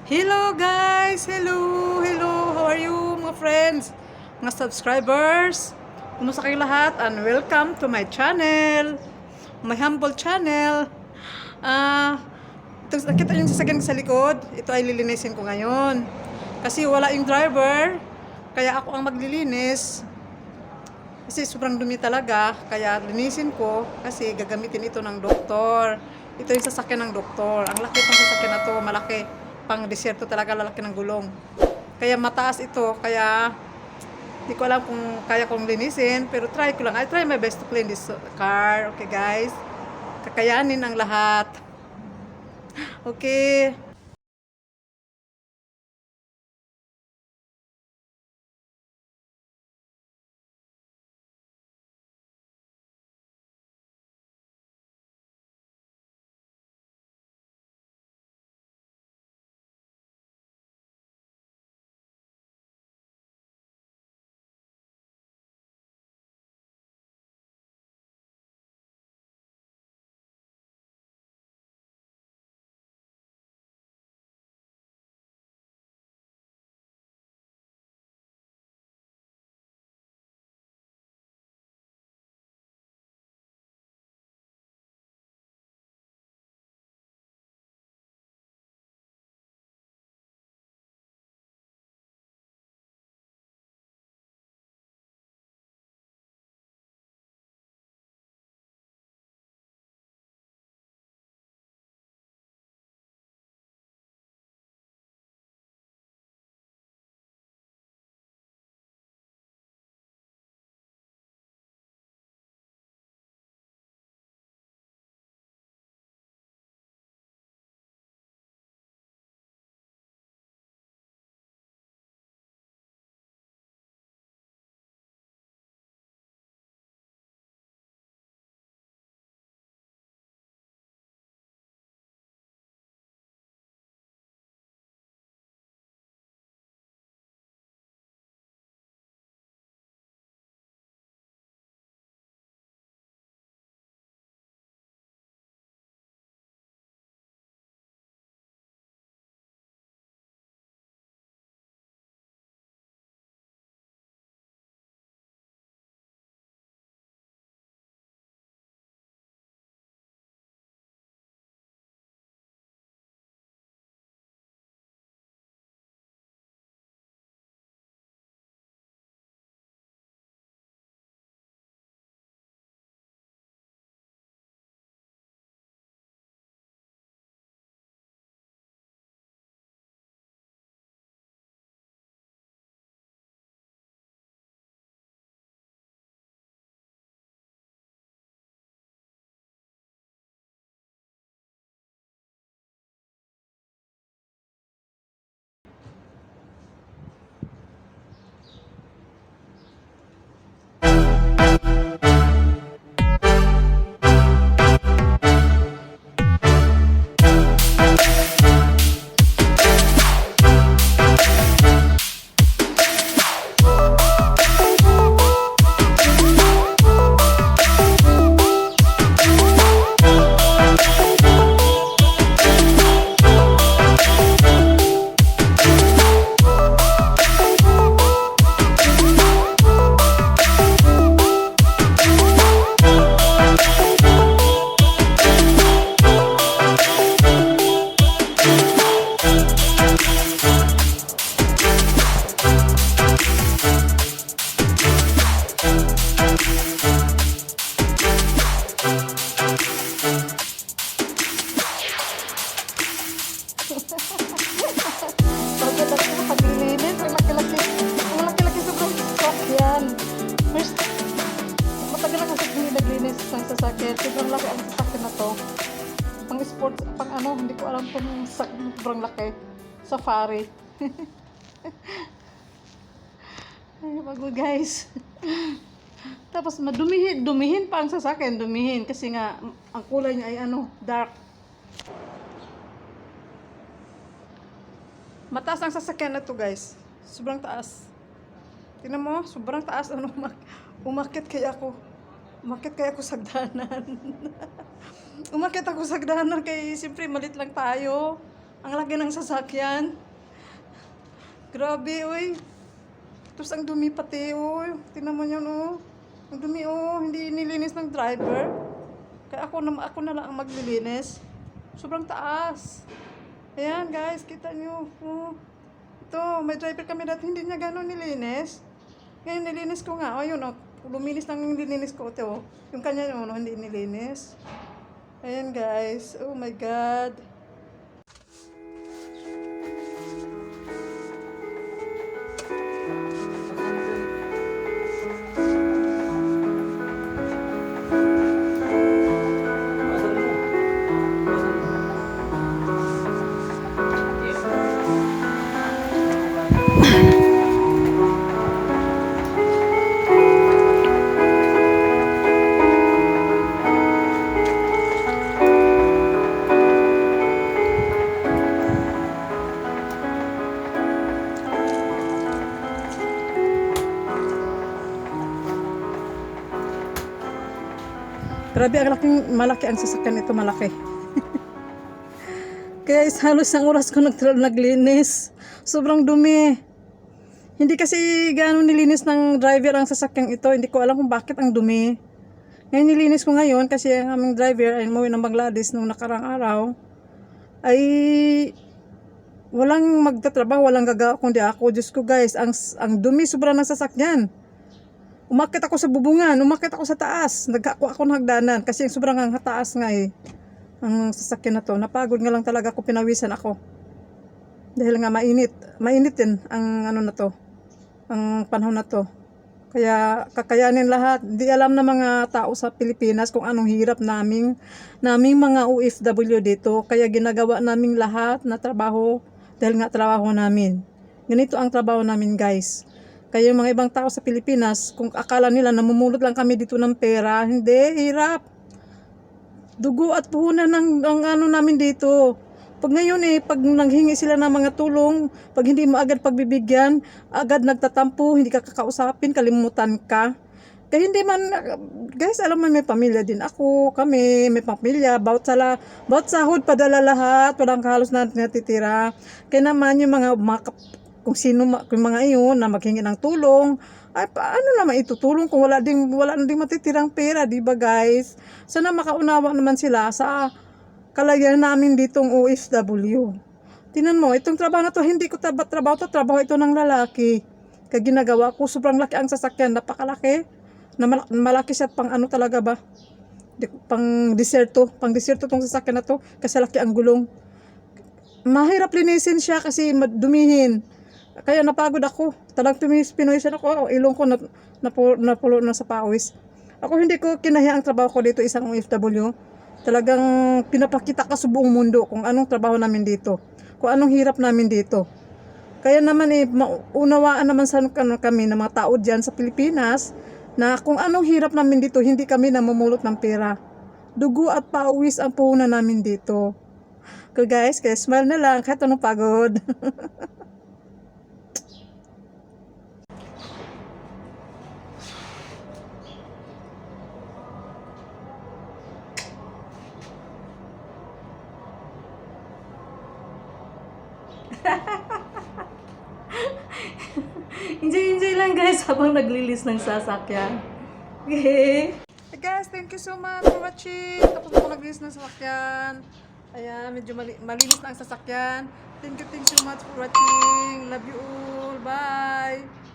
Hello guys! Hello! Hello! How are you mga friends? Mga subscribers? Kumusta kayo lahat? And welcome to my channel! My humble channel! Ah, Nakita yung sasakyan sa likod. Ito ay lilinisin ko ngayon. Kasi wala yung driver. Kaya ako ang maglilinis. Kasi sobrang dumi talaga. Kaya linisin ko. Kasi gagamitin ito ng doktor. Ito yung sasakyan ng doktor. Ang laki ng sasakyan na to. Malaki. Pang desierto talaga, lalaki ng gulong. Kaya mataas ito. Kaya hindi ko alam kung kaya kong linisin. Pero try ko lang. I try my best to clean this car. Okay guys. Kakayanin ang lahat. Okay. Bakit ako paglilinis? Ang laki-laki sobrang sasakyan. First, matagal na kasi hindi naglinis ng sasakyan. Sobrang laki ang sasakyan na to. Pang sports, pang ano, hindi ko alam kung sobrang laki. Safari. Ay, bago guys. Tapos dumihin pa ang sasakyan, dumihin. Kasi nga, ang kulay niya ay ano, dark. Mataas ang sasakyan na to guys. Sobrang taas. Tingnan mo, sobrang taas. Ano, umakit kaya ako. Umakit kaya ako sa hagdanan. Umakit ako sa hagdanan kay siyempre malit lang tayo. Ang laki ng sasakyan. Grabe, uy. Tapos ang dumi pati, uy. Tingnan mo yun, oh. Ang dumi, oh. Hindi nilinis ng driver. Kaya ako na lang ang maglilinis. Sobrang taas. Ayan, guys. Kita nyo. Oh. Ito, may driver kami dati. Hindi niya gano'n nilinis. Ngayon, nilinis ko nga. Oh, yun, oh. Luminis lang yung nilinis ko. Ito, oh. Yung kanya yun, oh, hindi nilinis. Ayan, guys. Oh, my God. Grabe, malaki ang sasakyan ito, malaki. Kaya halos isang oras ko naglinis. Sobrang dumi. Hindi kasi gaano nilinis ng driver ang sasakyan ito. Hindi ko alam kung bakit ang dumi. Ngayon nilinis ko ngayon kasi ang aming driver ay umuwi ng Bangladesh nung nakarang araw. Ay walang magtatrabaho, walang gagawa kundi ako. Diyos ko guys, ang dumi sobrang ng sasakyan. Umakit ako sa bubungan, umakit ako sa taas. Nagkako ako ng hagdanan kasi sobrang ang taas nga eh. Ang sasakyan na to. Napagod nga lang talaga ako, pinawisan ako. Dahil nga mainit. Mainit din ang ano na to. Ang panahon na to. Kaya kakayanin lahat. Di alam na mga tao sa Pilipinas kung anong hirap naming mga OFW dito. Kaya ginagawa naming lahat na trabaho dahil nga trabaho namin. Ganito ang trabaho namin guys. Kaya yung mga ibang tao sa Pilipinas, kung akala nila namumulot lang kami dito ng pera, hindi, hirap. Dugo at puhunan ng ano namin dito. Pag ngayon pag nanghingi sila ng mga tulong, pag hindi mo agad pagbibigyan, agad nagtatampo, hindi ka kakausapin, kalimutan ka. Kaya hindi man, guys, alam mo may pamilya din ako, kami, may pamilya, bawat sahod, padala lahat, walang halos na natitira. Kaya naman yung mga kung sino kung mga iyon na maghingi ng tulong, ay paano naman itutulong kung wala ding matitirang pera, di ba guys? Sana makaunawa naman sila sa kalagayan namin ditong OFW. Tingnan mo, itong trabaho na to, hindi ko trabaho ito ng lalaki. Kaya ginagawa ko, sobrang laki ang sasakyan, napakalaki. Malaki siya pang ano talaga ba? Pang deserto tong sasakyan na to, kasi laki ang gulong. Mahirap linisin siya kasi dumihin. Kaya napagod ako. Talagang pinawisan ako. Ilong ko napulo na sa pawis. Ako hindi ko kinaya ang trabaho ko dito isang OFW. Talagang pinapakita ka sa buong mundo kung anong trabaho namin dito. Kung anong hirap namin dito. Kaya naman maunawaan naman sa kami ng mga tao dyan sa Pilipinas na kung anong hirap namin dito, hindi kami namumulot ng pera. Dugo at pawis ang puhunan namin dito. Kaya guys, smile na lang kahit anong pagod. Enjoy lang guys habang naglilis ng sasakyan. Okay. Hey guys, thank you so much for watching. Tapos ako naglilis ng sasakyan. Ayan, medyo malinis na ang sasakyan. Thank you so much for watching. Love you all. Bye.